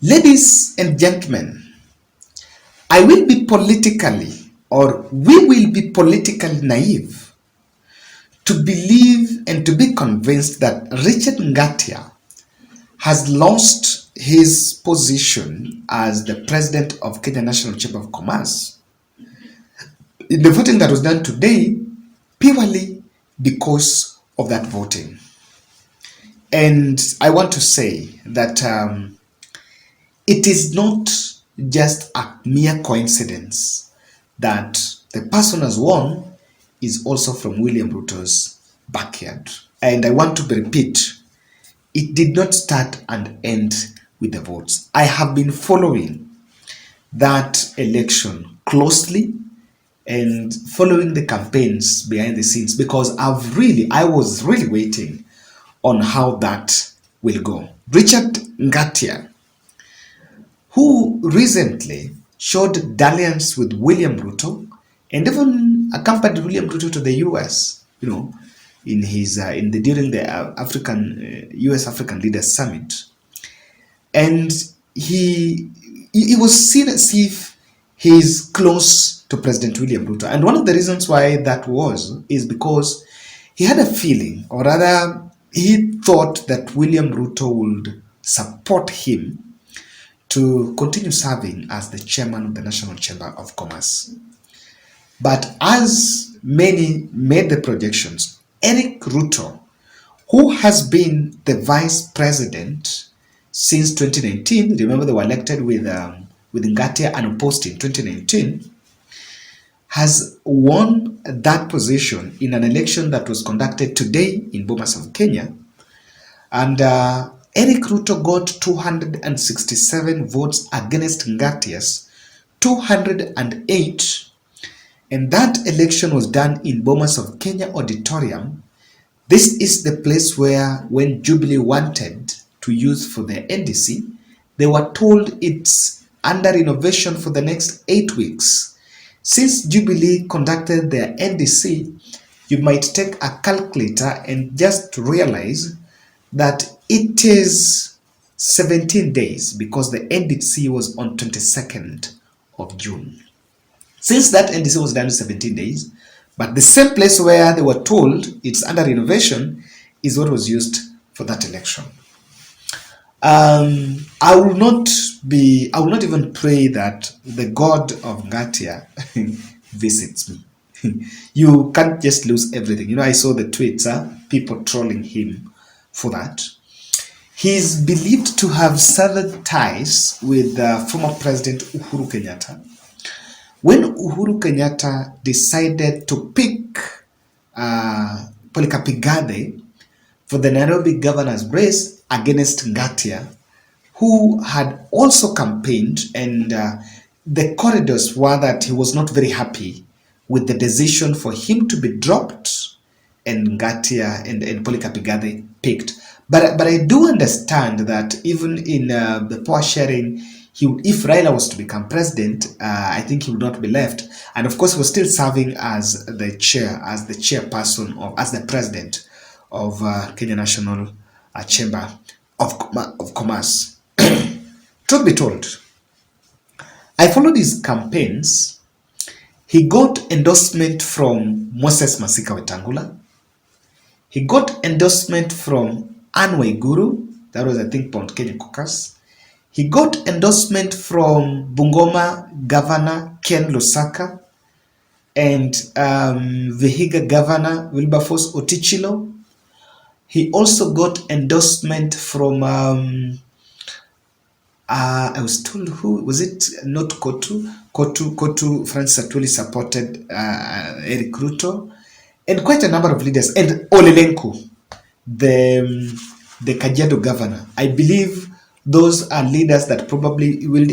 Ladies and gentlemen, I will be politically, or we will be politically naive to believe and to be convinced that Richard Ngatia has lost his position as the president of Kenya National Chamber of Commerce in the voting that was done today purely because of that voting. And I want to say that it is not just a mere coincidence that the person has won is also from William Ruto's backyard. And I want to repeat, it did not start and end with the votes. I have been following that election closely and following the campaigns behind the scenes because I was really waiting on how that will go. Richard Ngatia, who recently showed dalliance with William Ruto and even accompanied William Ruto to the US, in his during the US African Leaders Summit, and he was seen as if he's close to President William Ruto. And one of the reasons why that is because he had a feeling, or rather, he thought that William Ruto would support him to continue serving as the chairman of the National Chamber of Commerce. But as many made the projections, Ejects Ruto, who has been the vice president since 2019, remember they were elected with Ngatia unopposed in 2019, has won that position in an election that was conducted today in Bomas of Kenya. And Ejects Ruto got 267 votes against Ngatia's 208. And that election was done in Bomas of Kenya Auditorium. This is the place where, when Jubilee wanted to use for their NDC, they were told it's under renovation for the next 8 weeks. Since Jubilee conducted their NDC, you might take a calculator and just realize that it is 17 days because the NDC was on 22nd of June. Since that NDC was done in 17 days, but the same place where they were told it's under renovation is what was used for that election. I will not even pray that the God of Ngatia visits me. You can't just lose everything. I saw the tweets, people trolling him for that. He's believed to have severed ties with former President Uhuru Kenyatta. When Uhuru Kenyatta decided to pick Polycarp Igathe for the Nairobi governor's race against Ngatia, who had also campaigned, and the corridors were that he was not very happy with the decision for him to be dropped and Ngatia and Polycarp Igathe picked. But I do understand that even in the power sharing, if Raila was to become president, I think he would not be left. And of course, he was still serving as the chairperson, as the president of Kenya National Chamber of Commerce. Truth be told, I followed his campaigns. He got endorsement from Moses Masika Wetangula. He got endorsement from Anne Waiguru, that was, I think, Mount Kenya Caucus. He got endorsement from Bungoma Governor Ken Lusaka and Vihiga Governor Wilberforce Otichilo. He also got endorsement from, I was told, who was it? Not Kotu. Kotu Francis Atwoli supported Ejects Ruto, and quite a number of leaders. And Olelenku, the Kajiado governor. I believe those are leaders that probably will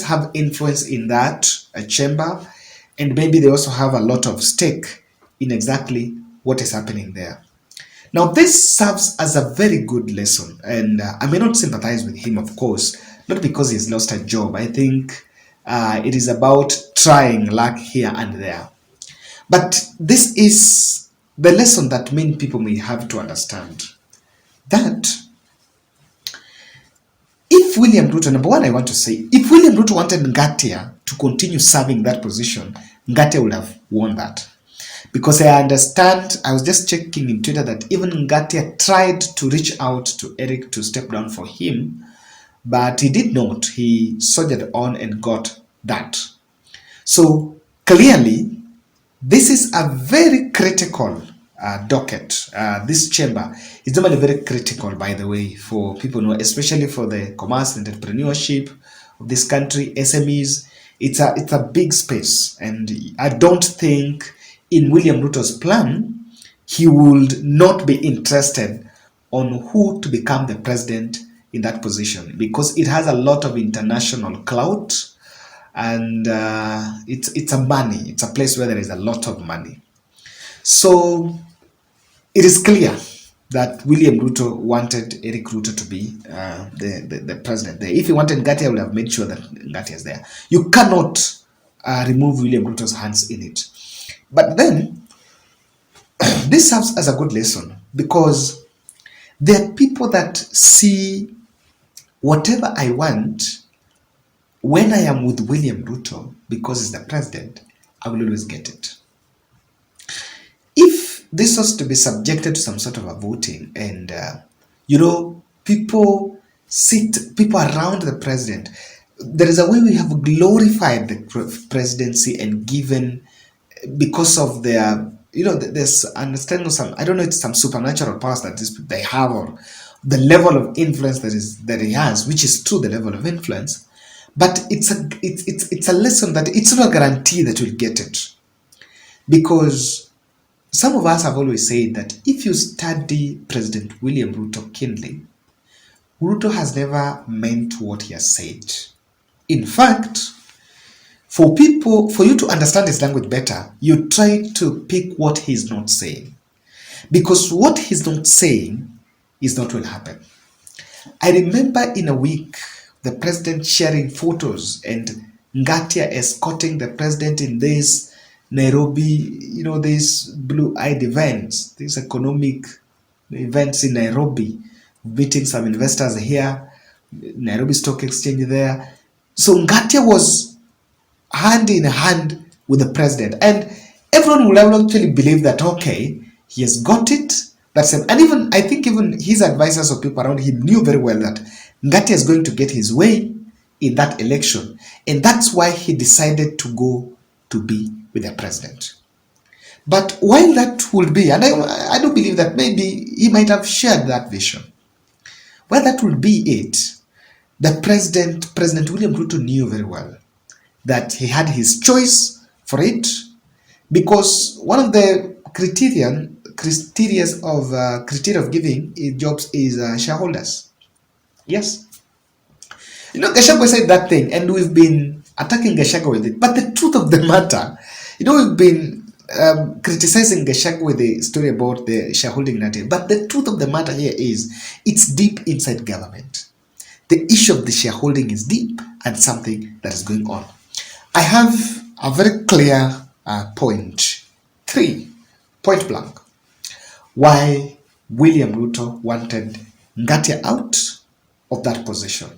have influence in that chamber, and maybe they also have a lot of stake in exactly what is happening there. Now, this serves as a very good lesson, and I may not sympathize with him, of course, not because he's lost a job. I think it is about trying luck here and there. But this is the lesson that many people may have to understand, that If William Ruto, number one, I want to say, if William Ruto wanted Ngatia to continue serving that position, Ngatia would have won that. Because I understand, I was just checking in Twitter that even Ngatia tried to reach out to Eric to step down for him, but he did not. He soldiered on and got that. So clearly, this is a very critical docket. This chamber is normally very critical, by the way, for people know, especially for the commerce and entrepreneurship of this country, SMEs. It's a big space, and I don't think in William Ruto's plan he would not be interested on who to become the president in that position, because it has a lot of international clout, and it's a money. It's a place where there is a lot of money. So it is clear that William Ruto wanted Eric Ruto to be the president there. If he wanted Ngatia, he would have made sure that Ngatia is there. You cannot remove William Ruto's hands in it. But then, this serves as a good lesson, because there are people that see whatever I want, when I am with William Ruto, because he's the president, I will always get it. If this was to be subjected to some sort of a voting, and people around the president, there is a way we have glorified the presidency and given, because of their, there's understanding of some, I don't know, it's some supernatural powers that they have, or the level of influence that he has, which is true, the level of influence. But it's a lesson that it's not a guarantee that you'll get it, because some of us have always said that if you study President William Ruto keenly, Ruto has never meant what he has said. In fact, for you to understand his language better, you try to pick what he's not saying, because what he's not saying is not going to happen. I remember in a week, the president sharing photos and Ngatia escorting the president in this Nairobi, these blue-eyed events, these economic events in Nairobi, meeting some investors here, Nairobi Stock Exchange there. So Ngatia was hand in hand with the president, and everyone will actually believe that, okay, he has got it. And even I think even his advisors or people around him knew very well that Ngatia is going to get his way in that election, and that's why he decided to go to be with the president. But while that will be, and I do believe that maybe he might have shared that vision, while that will be it, the President William Ruto knew very well that he had his choice for it, because one of the criteria of giving jobs is shareholders. Yes. Gachagua said that thing, and we've been attacking Gachagua with it. But the truth of the matter, we've been criticizing Gachagua with the story about the shareholding narrative. But the truth of the matter here is, it's deep inside government. The issue of the shareholding is deep and something that is going on. I have a very clear point 3, point blank, why William Ruto wanted Ngatia out of that position.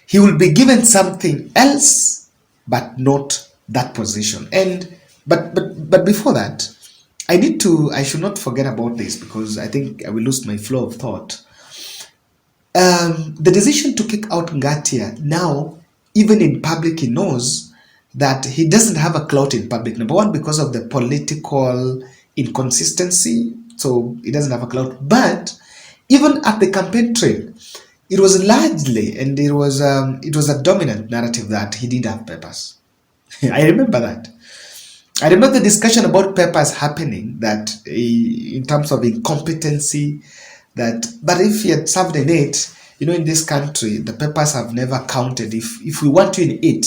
He will be given something else, but not that position. And but before that, I should not forget about this, because I think I will lose my flow of thought. The decision to kick out Ngatia, now, even in public, he knows that he doesn't have a clout in public. Number one, because of the political inconsistency, so he doesn't have a clout. But even at the campaign trail, it was largely, and it was a dominant narrative that he didn't have papers. I remember that. I remember the discussion about papers happening, that in terms of incompetency, but if he had served in it, in this country, the papers have never counted. If we want you in it,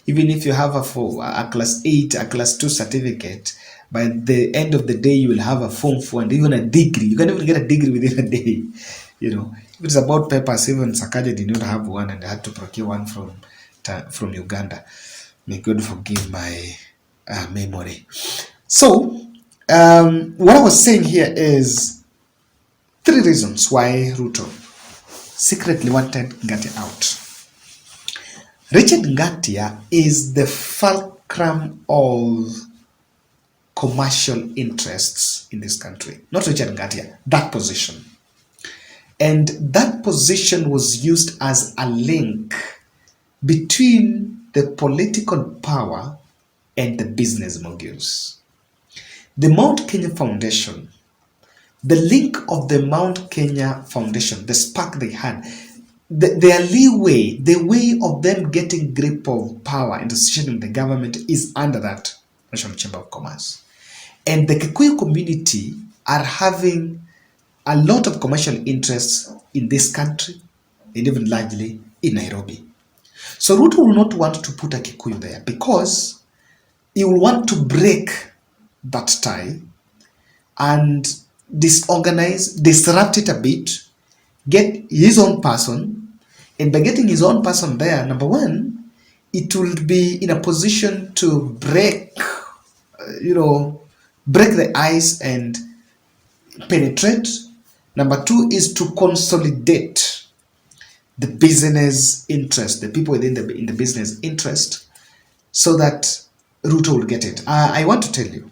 even if you have a class 8, a class 2 certificate, by the end of the day, you will have a Form 4 and even a degree. You can even get a degree within a day. If it's about papers, even Sakaja did not have one, and I had to procure one from Uganda. May God forgive my memory. So, what I was saying here is 3 reasons why Ruto secretly wanted Ngatia out. Richard Ngatia is the fulcrum of commercial interests in this country. Not Richard Ngatia, that position. And that position was used as a link between the political power and the business moguls. The Mount Kenya Foundation, the link of the Mount Kenya Foundation, the spark they had, their leeway, the way of them getting grip of power and decision in the government is under that National Chamber of Commerce. And the Kikuyu community are having a lot of commercial interests in this country and even largely in Nairobi. So Ruto will not want to put a Kikuyu there because he will want to break that tie and disorganize, disrupt it a bit, get his own person, and by getting his own person there, number one, it will be in a position to break the ice and penetrate. Number two is to consolidate the business interest, the people within in the business interest, so that Ruto will get it. I want to tell you,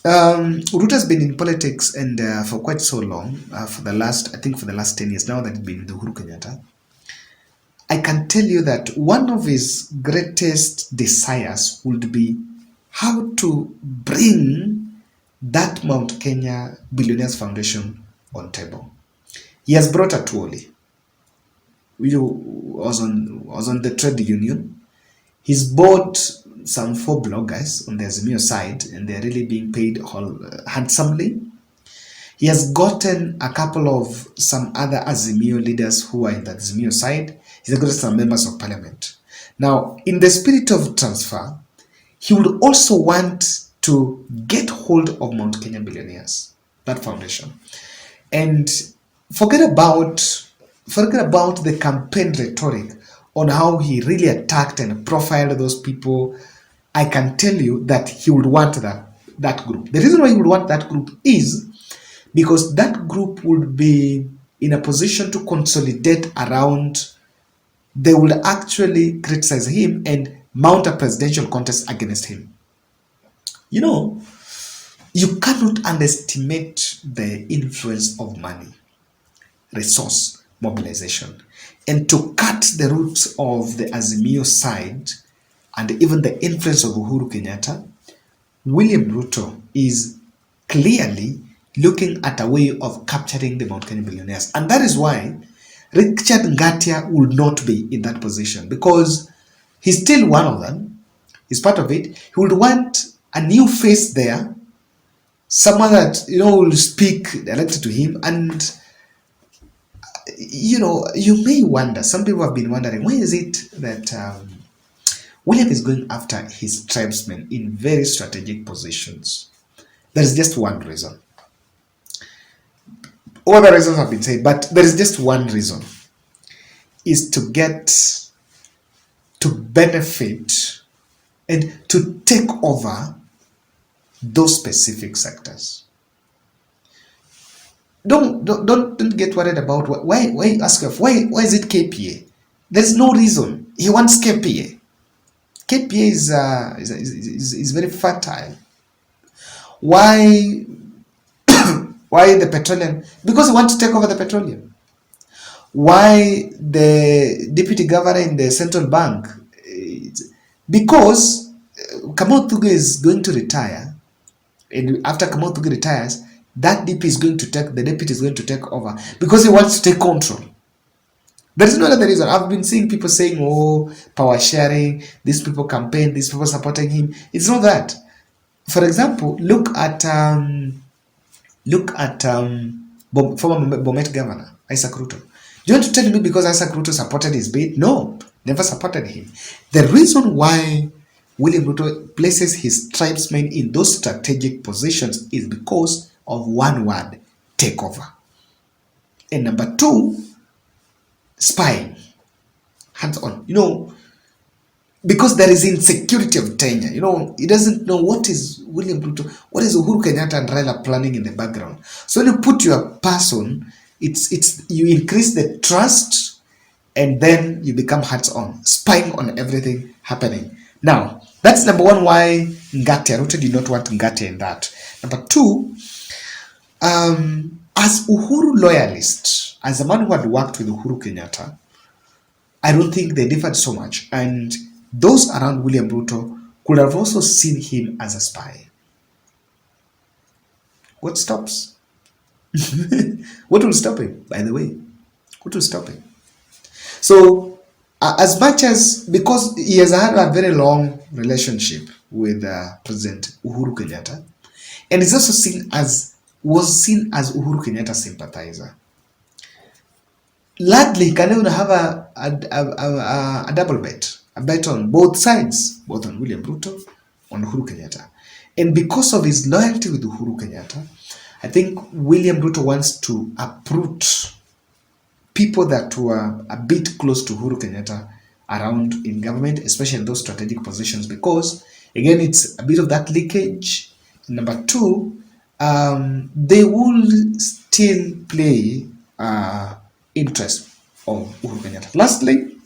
Ruto has been in politics and for quite so long, for the last 10 years now that he's been with Uhuru Kenyatta. I can tell you that one of his greatest desires would be how to bring that Mount Kenya Billionaires Foundation on table. He has brought Atuoli, who was on the trade union. He's bought some 4 bloggers on the Azimio side, and they're really being paid handsomely. He has gotten a couple of some other Azimio leaders who are in the Azimio side. He's got some members of parliament. Now, in the spirit of transfer, he would also want to get hold of Mount Kenya Billionaires, that foundation. And forget about the campaign rhetoric on how he really attacked and profiled those people. I can tell you that he would want that group. The reason why he would want that group is because that group would be in a position to consolidate around. They would actually criticize him and mount a presidential contest against him. You cannot underestimate the influence of money, resource, mobilization. And to cut the roots of the Azimio side and even the influence of Uhuru Kenyatta, William Ruto is clearly looking at a way of capturing the Mount Kenya billionaires. And that is why Richard Ngatia will not be in that position, because he's still one of them. He's part of it. He would want a new face there, someone that will speak directly to him. And you may wonder, some people have been wondering, why is it that William is going after his tribesmen in very strategic positions? There is just one reason. Other reasons have been said, but there is just one reason, is to benefit and to take over those specific sectors. Don't get worried about why ask yourself, why is it KPA? There's no reason. He wants KPA. KPA is very fertile. Why the petroleum? Because he wants to take over the petroleum. Why the deputy governor in the central bank? Because Kamau Thuge is going to retire, and after Kamau Thuge retires, that deputy is going to take over because he wants to take control. There is no other reason. I've been seeing people saying, "Oh, power sharing. These people campaign. These people supporting him." It's not that. For example, look at former Bomet governor Isaac Ruto. Do you want to tell me because Isaac Ruto supported his bid? No, never supported him. The reason why William Ruto places his tribesmen in those strategic positions is because of one word: takeover. And number two, spying, hands-on. Because there is insecurity of tenure. He doesn't know what is William Ruto, what is Uhuru Kenyatta and Raila planning in the background. So when you put your person It's you increase the trust, and then you become hands-on, spying on everything happening. Now, that's number one, why Ngatia, Ruto did not want Ngatia in that. Number two, as Uhuru loyalist, as a man who had worked with Uhuru Kenyatta, I don't think they differed so much. And those around William Ruto could have also seen him as a spy. What stops? What will stop him, by the way? What will stop him? So, as much as, because he has had a very long relationship with President Uhuru Kenyatta, and is also was seen as Uhuru Kenyatta sympathizer. Ladly can even have a double bet, a bet on both sides, both on William Ruto, on Uhuru Kenyatta. And because of his loyalty with Uhuru Kenyatta, I think William Ruto wants to uproot people that were a bit close to Uhuru Kenyatta around in government, especially in those strategic positions, because again, it's a bit of that leakage. Number two, they will still play interest of Uhuru Kenyatta. Lastly,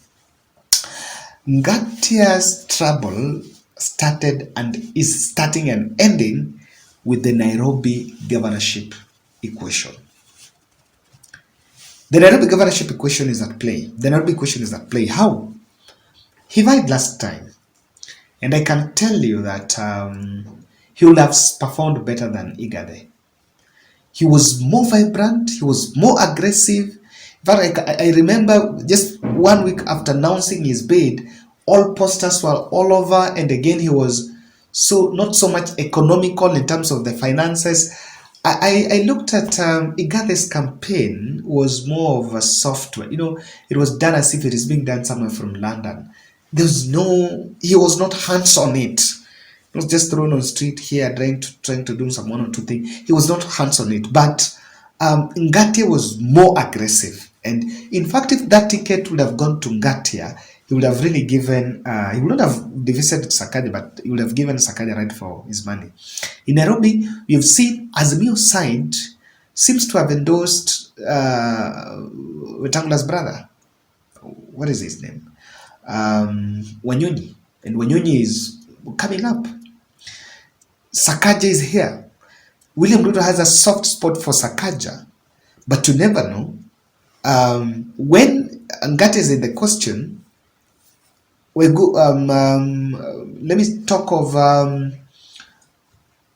Ngatia's trouble started and is starting and ending with the Nairobi governorship equation. The Nairobi governorship equation is at play. The Nairobi question is at play. How? He lied last time, and I can tell you that he would have performed better than Igade. He was more vibrant, he was more aggressive. In fact, I remember just 1 week after announcing his bid, all posters were all over, and again he was so not so much economical in terms of the finances. I looked at Igade's campaign was more of a software. It was done as if it is being done somewhere from London. He was not hands on it. It was just thrown on the street here, trying to do some one or two things. He was not hands on it, but Ngatia was more aggressive. And in fact, if that ticket would have gone to Ngatia, he would have really given, he would not have divested Sakaja, but he would have given Sakaja right for his money. In Nairobi, you've seen Azimio side seems to have endorsed Wetangula's brother. What is his name? Wanyonyi. And Wanyonyi is coming up. Sakaja is here. William Ruto has a soft spot for Sakaja, but you never know. When Ngatia is in the question, we go. Let me talk of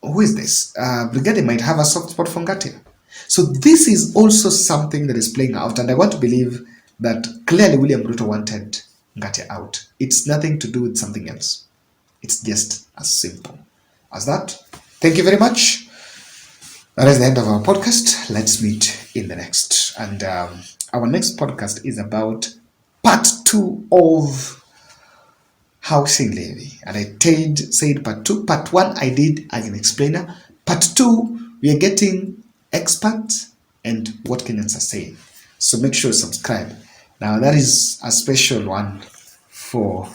who is this? Brigadier might have a soft spot for Ngatia. So this is also something that is playing out, and I want to believe that clearly William Ruto wanted Ngatia out. It's nothing to do with something else. It's just as simple as that. Thank you very much. That is the end of our podcast. Let's meet in the next. And our next podcast is about part 2 of housing levy. And I said part 2. Part 1 I did as an explainer. Part 2, we are getting experts and what Kenyans are saying. So make sure you subscribe. Now that is a special one for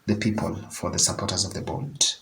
the people, for the supporters of the bond.